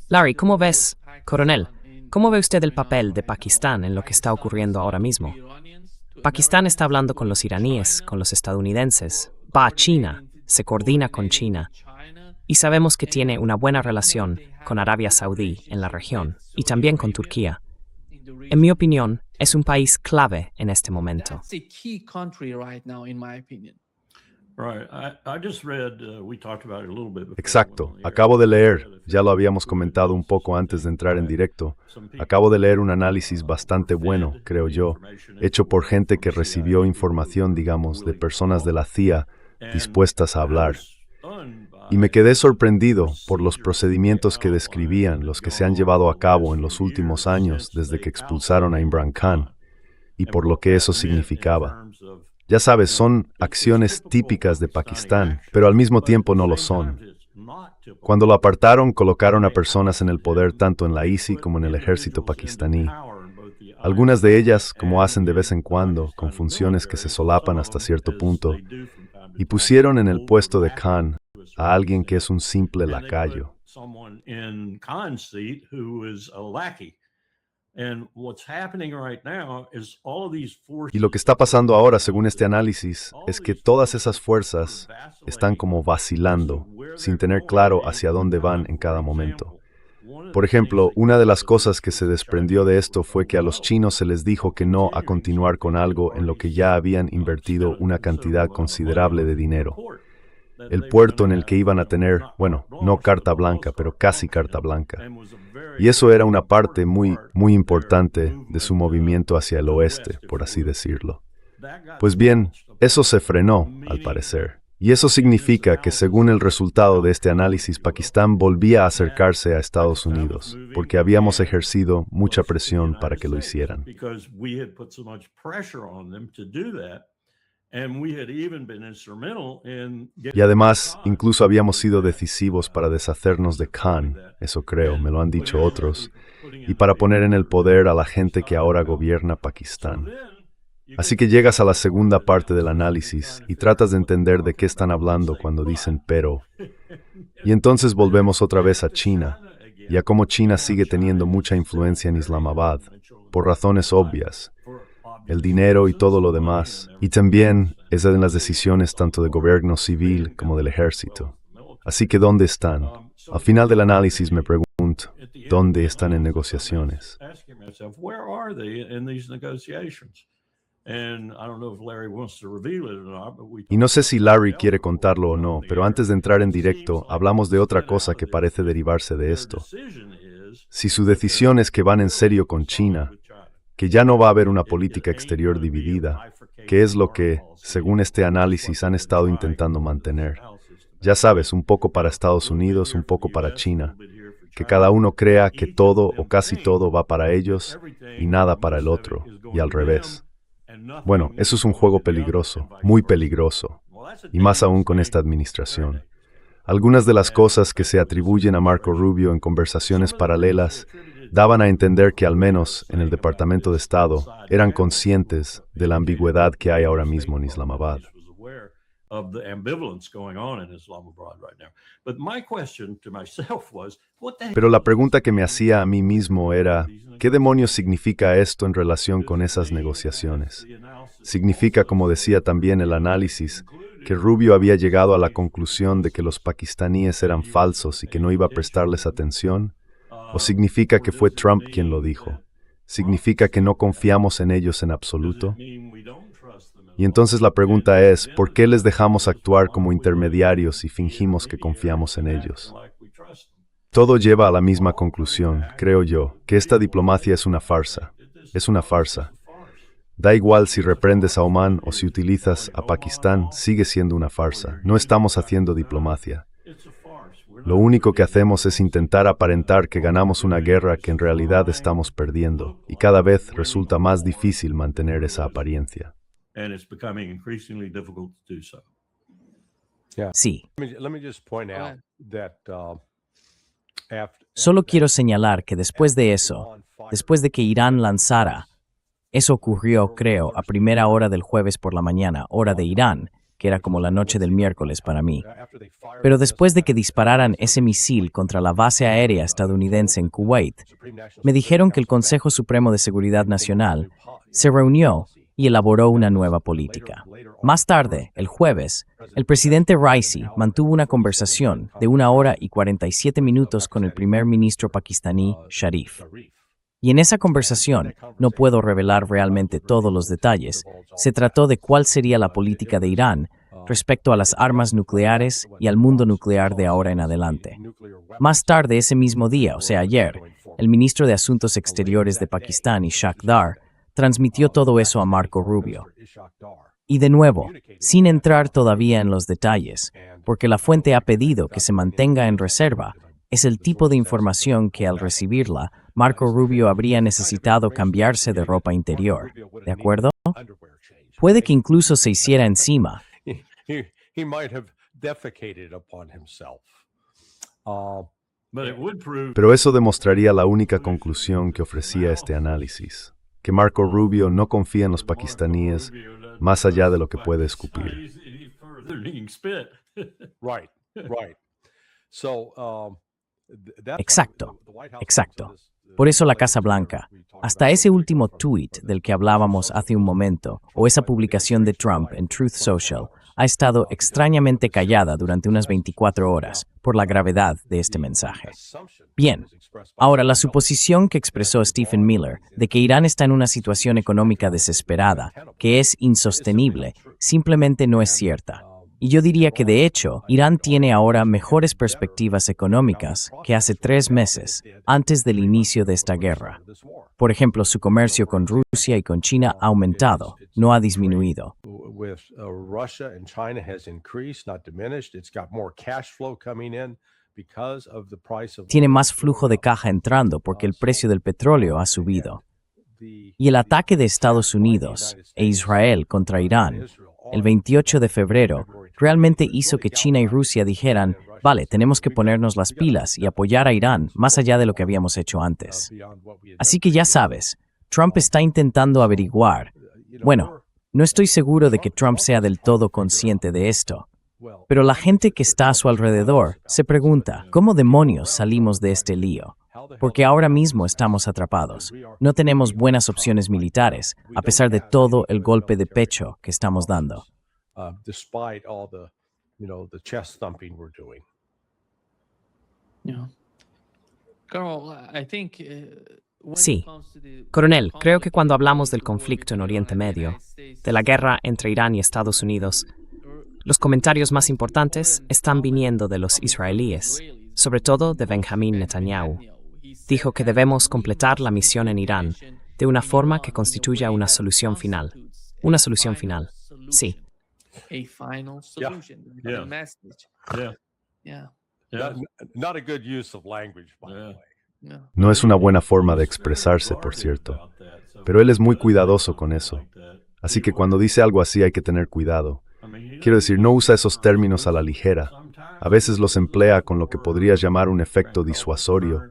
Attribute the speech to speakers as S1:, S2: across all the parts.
S1: Larry, ¿cómo ves, coronel? ¿Cómo ve usted el papel de Pakistán en lo que está ocurriendo ahora mismo? Pakistán está hablando con los iraníes, con los estadounidenses, va a China, se coordina con China, y sabemos que tiene una buena relación con Arabia Saudí en la región y también con Turquía. En mi opinión, es un país clave en este momento.
S2: Exacto. Acabo de leer, ya lo habíamos comentado un poco antes de entrar en directo, acabo de leer un análisis bastante bueno, creo yo, hecho por gente que recibió información, digamos, de personas de la CIA dispuestas a hablar. Y me quedé sorprendido por los procedimientos que describían, los que se han llevado a cabo en los últimos años desde que expulsaron a Imran Khan, y por lo que eso significaba. Ya sabes, son acciones típicas de Pakistán, pero al mismo tiempo no lo son. Cuando lo apartaron, colocaron a personas en el poder tanto en la ISI como en el ejército pakistaní. Algunas de ellas, como hacen de vez en cuando, con funciones que se solapan hasta cierto punto, y pusieron en el puesto de Khan a alguien que es un simple lacayo. Y lo que está pasando ahora, según este análisis, es que todas esas fuerzas están como vacilando, sin tener claro hacia dónde van en cada momento. Por ejemplo, una de las cosas que se desprendió de esto fue que a los chinos se les dijo que no a continuar con algo en lo que ya habían invertido una cantidad considerable de dinero. El puerto en el que iban a tener, bueno, no carta blanca, pero casi carta blanca. Y eso era una parte muy importante de su movimiento hacia el oeste, por así decirlo. Pues bien, eso se frenó, al parecer. Y eso significa que, según el resultado de este análisis, Pakistán volvía a acercarse a Estados Unidos, porque habíamos ejercido mucha presión para que lo hicieran. Y además, incluso habíamos sido decisivos para deshacernos de Khan, eso creo, me lo han dicho otros, y para poner en el poder a la gente que ahora gobierna Pakistán. Así que llegas a la segunda parte del análisis y tratas de entender de qué están hablando cuando dicen pero. Y entonces volvemos otra vez a China, y a cómo China sigue teniendo mucha influencia en Islamabad, por razones obvias, el dinero y todo lo demás, y también es en las decisiones tanto del gobierno civil como del ejército. Así que ¿dónde están? Al final del análisis me pregunto, ¿dónde están en negociaciones? Y no sé si Larry quiere contarlo o no, pero antes de entrar en directo, hablamos de otra cosa que parece derivarse de esto. Si su decisión es que van en serio con China, que ya no va a haber una política exterior dividida, que es lo que, según este análisis, han estado intentando mantener. Ya sabes, un poco para Estados Unidos, un poco para China, que cada uno crea que todo o casi todo va para ellos y nada para el otro, y al revés. Bueno, eso es un juego peligroso, muy peligroso, y más aún con esta administración. Algunas de las cosas que se atribuyen a Marco Rubio en conversaciones paralelas daban a entender que al menos en el Departamento de Estado eran conscientes de la ambigüedad que hay ahora mismo en Islamabad. Pero la pregunta que me hacía a mí mismo era, ¿qué demonios significa esto en relación con esas negociaciones? Significa, como decía también el análisis, que Rubio había llegado a la conclusión de que los pakistaníes eran falsos y que no iba a prestarles atención? ¿O significa que fue Trump quien lo dijo? ¿Significa que no confiamos en ellos en absoluto? Y entonces la pregunta es, ¿por qué les dejamos actuar como intermediarios y fingimos que confiamos en ellos? Todo lleva a la misma conclusión, creo yo, que esta diplomacia es una farsa. Es una farsa. Da igual si reprendes a Oman o si utilizas a Pakistán, sigue siendo una farsa. No estamos haciendo diplomacia. Lo único que hacemos es intentar aparentar que ganamos una guerra que en realidad estamos perdiendo, y cada vez resulta más difícil mantener esa apariencia.
S1: Sí. Solo quiero señalar que después de eso, después de que Irán lanzara, eso ocurrió, creo, a primera hora del jueves por la mañana, hora de Irán,
S3: que era como la noche del miércoles para mí. Pero después de que dispararan ese misil contra la base aérea estadounidense en Kuwait, me dijeron que el Consejo Supremo de Seguridad Nacional se reunió y elaboró una nueva política. Más tarde, el jueves, el presidente Raisi mantuvo una conversación de 1 hora y 47 minutos con el primer ministro pakistaní, Sharif. Y en esa conversación, no puedo revelar realmente todos los detalles, se trató de cuál sería la política de Irán respecto a las armas nucleares y al mundo nuclear de ahora en adelante. Más tarde ese mismo día, o sea ayer, el ministro de Asuntos Exteriores de Pakistán, Ishaq Dar, transmitió todo eso a Marco Rubio. Y de nuevo, sin entrar todavía en los detalles, porque la fuente ha pedido que se mantenga en reserva, es el tipo de información que al recibirla, Marco Rubio habría necesitado cambiarse de ropa interior. ¿De acuerdo? Puede que incluso se hiciera encima.
S2: Pero eso demostraría la única conclusión que ofrecía este análisis, que Marco Rubio no confía en los pakistaníes más allá de lo que puede escupir.
S3: Exacto, exacto. Por eso la Casa Blanca, hasta ese último tuit del que hablábamos hace un momento, o esa publicación de Trump en Truth Social, ha estado extrañamente callada durante unas 24 horas por la gravedad de este mensaje. Bien, ahora la suposición que expresó Stephen Miller de que Irán está en una situación económica desesperada, que es insostenible, simplemente no es cierta. Y yo diría que de hecho, Irán tiene ahora mejores perspectivas económicas que hace 3 meses, antes del inicio de esta guerra. Por ejemplo, su comercio con Rusia y con China ha aumentado, no ha disminuido. Tiene más flujo de caja entrando porque el precio del petróleo ha subido. Y el ataque de Estados Unidos e Israel contra Irán, el 28 de febrero, realmente hizo que China y Rusia dijeran, vale, tenemos que ponernos las pilas y apoyar a Irán más allá de lo que habíamos hecho antes. Así que ya sabes, Trump está intentando averiguar. Bueno, no estoy seguro de que Trump sea del todo consciente de esto, pero la gente que está a su alrededor se pregunta, ¿cómo demonios salimos de este lío? Porque ahora mismo estamos atrapados. No tenemos buenas opciones militares, a pesar de todo el golpe de pecho que estamos dando.
S1: Sí. Coronel, creo que cuando hablamos del conflicto en Oriente Medio, de la guerra entre Irán y Estados Unidos, los comentarios más importantes están viniendo de los israelíes, sobre todo de Benjamin Netanyahu. Dijo que debemos completar la misión en Irán de una forma que constituya una solución final. Una solución final. Sí.
S2: No es una buena forma de expresarse, por cierto, pero él es muy cuidadoso con eso. Así que cuando dice algo así hay que tener cuidado. Quiero decir, no usa esos términos a la ligera. A veces los emplea con lo que podrías llamar un efecto disuasorio,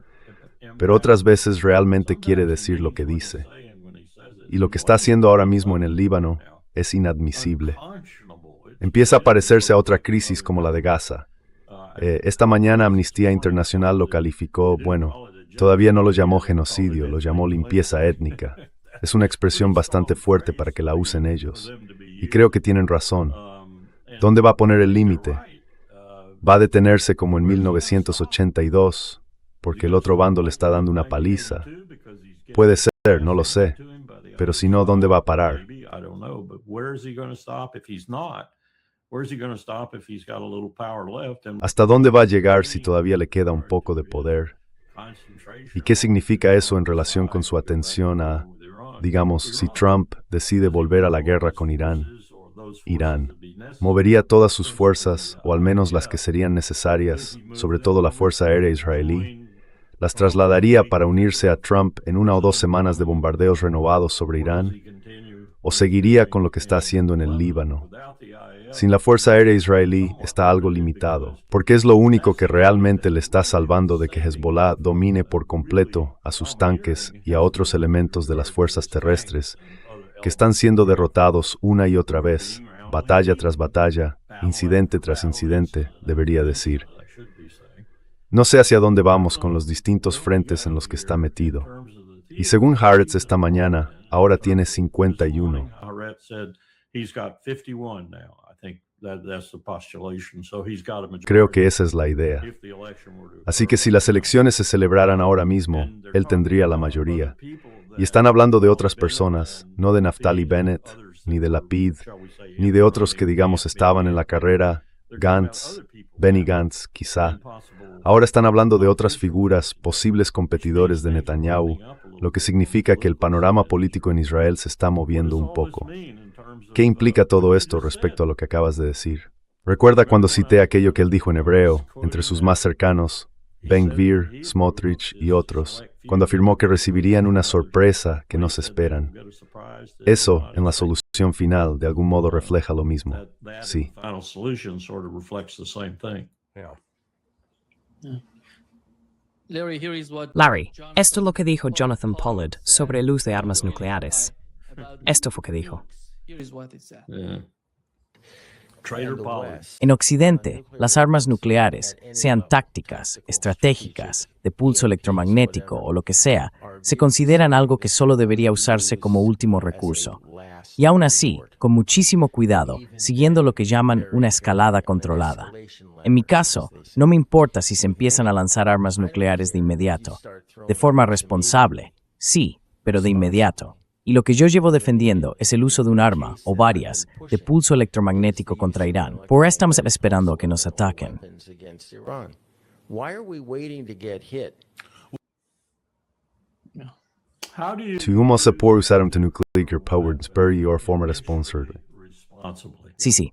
S2: pero otras veces realmente quiere decir lo que dice. Y lo que está haciendo ahora mismo en el Líbano es inadmisible. Empieza a parecerse a otra crisis como la de Gaza. Esta mañana Amnistía Internacional lo calificó, bueno, todavía no lo llamó genocidio, lo llamó limpieza étnica. Es una expresión bastante fuerte para que la usen ellos. Y creo que tienen razón. ¿Dónde va a poner el límite? ¿Va a detenerse como en 1982? Porque el otro bando le está dando una paliza. Puede ser, no lo sé. Pero si no, ¿dónde va a parar? ¿Hasta dónde va a llegar si todavía le queda un poco de poder? ¿Y qué significa eso en relación con su atención a, digamos, si Trump decide volver a la guerra con Irán? Irán movería todas sus fuerzas, o al menos las que serían necesarias, sobre todo la Fuerza Aérea Israelí, las trasladaría para unirse a Trump en 1 o 2 semanas de bombardeos renovados sobre Irán, o seguiría con lo que está haciendo en el Líbano. Sin la Fuerza Aérea Israelí está algo limitado, porque es lo único que realmente le está salvando de que Hezbollah domine por completo a sus tanques y a otros elementos de las fuerzas terrestres, que están siendo derrotados una y otra vez, batalla tras batalla, incidente tras incidente, debería decir. No sé hacia dónde vamos con los distintos frentes en los que está metido. Y según Haaretz esta mañana, ahora tiene 51. Creo que esa es la idea. Así que si las elecciones se celebraran ahora mismo, él tendría la mayoría. Y están hablando de otras personas, no de Naftali Bennett, ni de Lapid, ni de otros que digamos estaban en la carrera, Gantz, Benny Gantz, quizá. Ahora están hablando de otras figuras, posibles competidores de Netanyahu, lo que significa que el panorama político en Israel se está moviendo un poco. ¿Qué implica todo esto respecto a lo que acabas de decir? Recuerda cuando cité aquello que él dijo en hebreo, entre sus más cercanos, Ben-Gvir, Smotrich y otros, cuando afirmó que recibirían una sorpresa que no se esperan. Eso, en la solución final, de algún modo refleja lo mismo. Sí.
S1: Larry, esto es lo que dijo Jonathan Pollard sobre el uso de armas nucleares. Esto fue que dijo.
S3: En Occidente, las armas nucleares, sean tácticas, estratégicas, de pulso electromagnético o lo que sea, se consideran algo que solo debería usarse como último recurso. Y aún así, con muchísimo cuidado, siguiendo lo que llaman una escalada controlada. En mi caso, no me importa si se empiezan a lanzar armas nucleares de inmediato. De forma responsable, sí, pero de inmediato. Y lo que yo llevo defendiendo es el uso de un arma, o varias, de pulso electromagnético contra Irán. Por eso estamos esperando a que nos ataquen.
S2: Tu måste por usar dem till nuclear powered Sperry or former responsibly.
S3: Sí.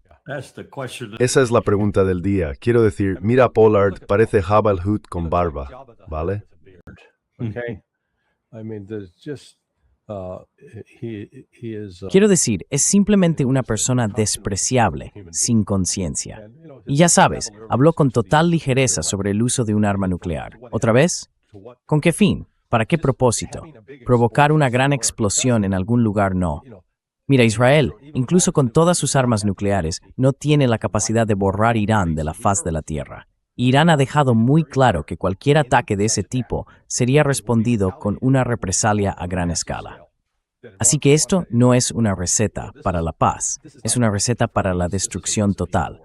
S2: Esa es la pregunta del día. Quiero decir, mira a Pollard, parece Jabal Hood con barba, ¿vale?
S3: Quiero decir, es simplemente una persona despreciable, sin conciencia. Y ya sabes, habló con total ligereza sobre el uso de un arma nuclear. ¿Otra vez? ¿Con qué fin? ¿Para qué propósito? ¿Provocar una gran explosión en algún lugar? No. Mira, Israel, incluso con todas sus armas nucleares, no tiene la capacidad de borrar Irán de la faz de la tierra. Irán ha dejado muy claro que cualquier ataque de ese tipo sería respondido con una represalia a gran escala. Así que esto no es una receta para la paz, es una receta para la destrucción total.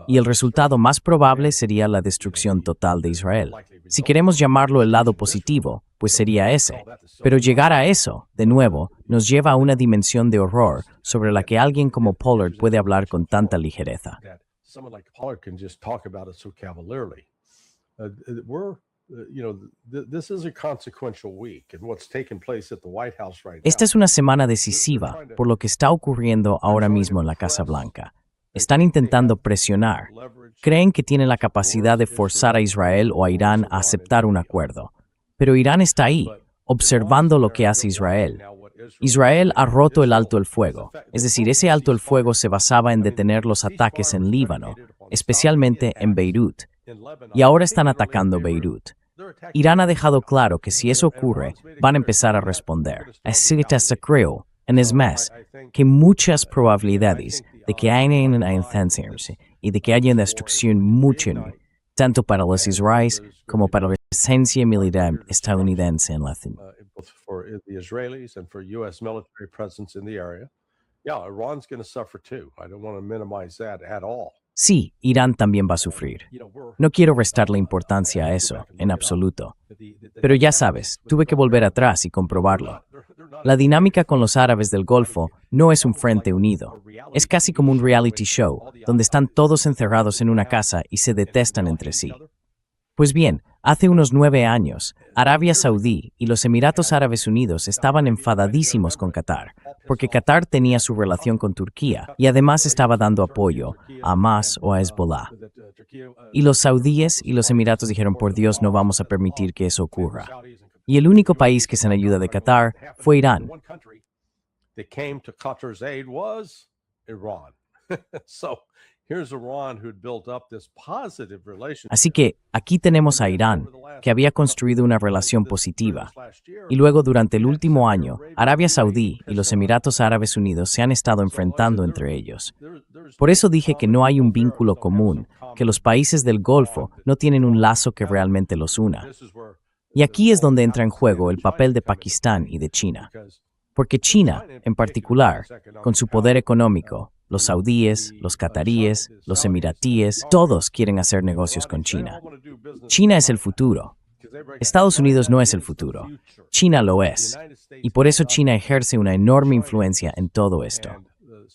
S3: Y el resultado más probable sería la destrucción total de Israel. Si queremos llamarlo el lado positivo, pues sería ese. Pero llegar a eso, de nuevo, nos lleva a una dimensión de horror sobre la que alguien como Pollard puede hablar con tanta ligereza. Esta es una semana decisiva por lo que está ocurriendo ahora mismo en la Casa Blanca. Están intentando presionar. Creen que tienen la capacidad de forzar a Israel o a Irán a aceptar un acuerdo. Pero Irán está ahí, observando lo que hace Israel. Israel ha roto el alto el fuego. Es decir, ese alto el fuego se basaba en detener los ataques en Líbano, especialmente en Beirut. Y ahora están atacando Beirut. Irán ha dejado claro que si eso ocurre, van a empezar a responder. Así que se creo, en es más, que muchas probabilidades de que haya una incendiarse y de que haya destrucción mucha, tanto para los israelíes como para la presencia militar estadounidense en la zona. Sí, Irán también va a sufrir. No quiero restarle importancia a eso, en absoluto. Pero ya sabes, tuve que volver atrás y comprobarlo. La dinámica con los árabes del Golfo no es un frente unido. Es casi como un reality show, donde están todos encerrados en una casa y se detestan entre sí. Pues bien, hace unos 9 años, Arabia Saudí y los Emiratos Árabes Unidos estaban enfadadísimos con Qatar, porque Qatar tenía su relación con Turquía y además estaba dando apoyo a Hamas o a Hezbollah. Y los saudíes y los Emiratos dijeron, por Dios, no vamos a permitir que eso ocurra. Y el único país que se en ayuda de Qatar fue Irán. Así que aquí tenemos a Irán, que había construido una relación positiva. Y luego, durante el último año, Arabia Saudí y los Emiratos Árabes Unidos se han estado enfrentando entre ellos. Por eso dije que no hay un vínculo común, que los países del Golfo no tienen un lazo que realmente los una. Y aquí es donde entra en juego el papel de Pakistán y de China. Porque China, en particular, con su poder económico, los saudíes, los cataríes, los emiratíes, todos quieren hacer negocios con China. China es el futuro. Estados Unidos no es el futuro. China lo es. Y por eso China ejerce una enorme influencia en todo esto.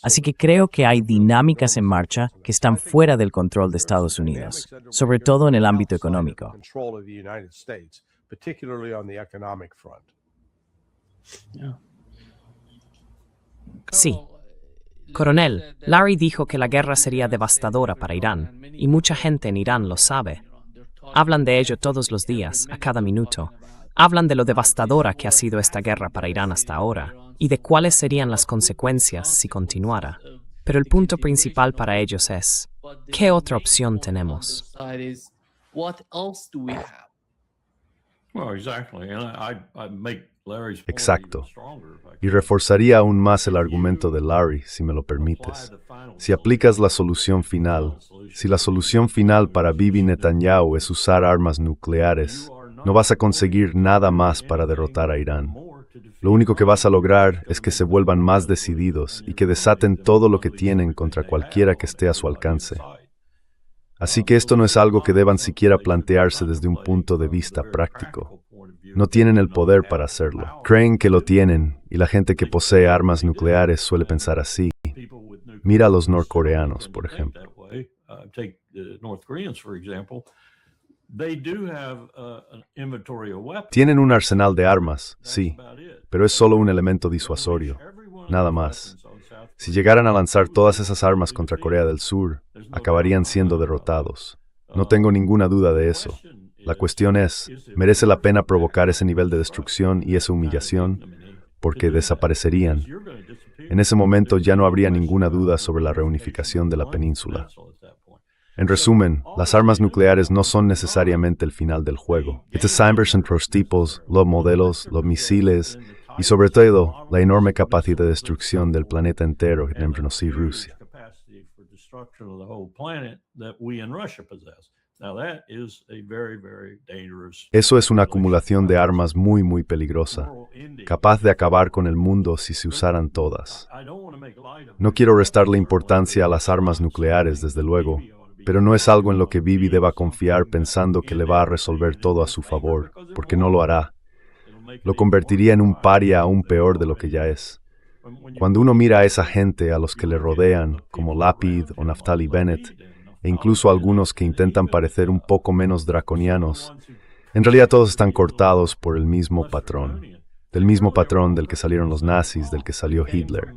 S3: Así que creo que hay dinámicas en marcha que están fuera del control de Estados Unidos, sobre todo en el ámbito económico.
S1: Sí. Coronel, Larry dijo que la guerra sería devastadora para Irán, y mucha gente en Irán lo sabe. Hablan de ello todos los días, a cada minuto. Hablan de lo devastadora que ha sido esta guerra para Irán hasta ahora, y de cuáles serían las consecuencias si continuara. Pero el punto principal para ellos es, ¿qué otra opción tenemos?
S2: Exacto. Y reforzaría aún más el argumento de Larry, si me lo permites. Si aplicas la solución final, si la solución final para Bibi Netanyahu es usar armas nucleares, no vas a conseguir nada más para derrotar a Irán. Lo único que vas a lograr es que se vuelvan más decididos y que desaten todo lo que tienen contra cualquiera que esté a su alcance. Así que esto no es algo que deban siquiera plantearse desde un punto de vista práctico. No tienen el poder para hacerlo. Creen que lo tienen, y la gente que posee armas nucleares suele pensar así. Mira a los norcoreanos, por ejemplo. Tienen un arsenal de armas, sí, pero es solo un elemento disuasorio, nada más. Si llegaran a lanzar todas esas armas contra Corea del Sur, acabarían siendo derrotados. No tengo ninguna duda de eso. La cuestión es, ¿merece la pena provocar ese nivel de destrucción y esa humillación? Porque desaparecerían. En ese momento ya no habría ninguna duda sobre la reunificación de la península. En resumen, las armas nucleares no son necesariamente el final del juego. Estos cyber los tipos, los modelos, los misiles y sobre todo la enorme capacidad de destrucción del planeta entero entre nosotros y Rusia. Eso es una acumulación de armas muy peligrosa, capaz de acabar con el mundo si se usaran todas. No quiero restarle importancia a las armas nucleares, desde luego, pero no es algo en lo que Bibi deba confiar pensando que le va a resolver todo a su favor, porque no lo hará. Lo convertiría en un paria aún peor de lo que ya es. Cuando uno mira a esa gente, a los que le rodean, como Lapid o Naftali Bennett, e incluso algunos que intentan parecer un poco menos draconianos, en realidad todos están cortados por el mismo patrón. Del mismo patrón del que salieron los nazis, del que salió Hitler.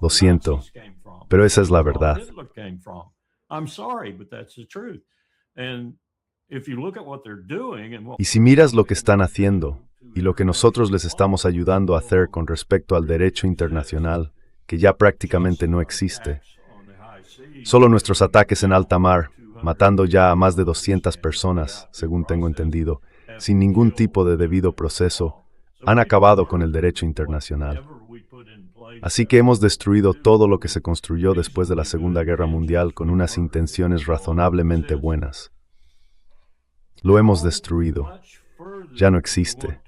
S2: Lo siento, pero esa es la verdad. Y si miras lo que están haciendo, y lo que nosotros les estamos ayudando a hacer con respecto al derecho internacional, que ya prácticamente no existe, solo nuestros ataques en alta mar, matando ya a más de 200 personas, según tengo entendido, sin ningún tipo de debido proceso, han acabado con el derecho internacional. Así que hemos destruido todo lo que se construyó después de la Segunda Guerra Mundial con unas intenciones razonablemente buenas. Lo hemos destruido. Ya no existe.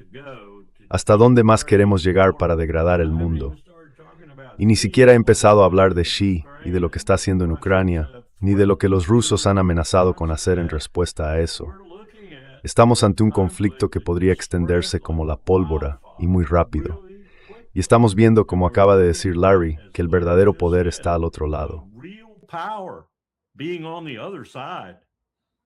S2: ¿Hasta dónde más queremos llegar para degradar el mundo? Y ni siquiera he empezado a hablar de Xi y de lo que está haciendo en Ucrania, ni de lo que los rusos han amenazado con hacer en respuesta a eso. Estamos ante un conflicto que podría extenderse como la pólvora, y muy rápido. Y estamos viendo, como acaba de decir Larry, que el verdadero poder está al otro lado.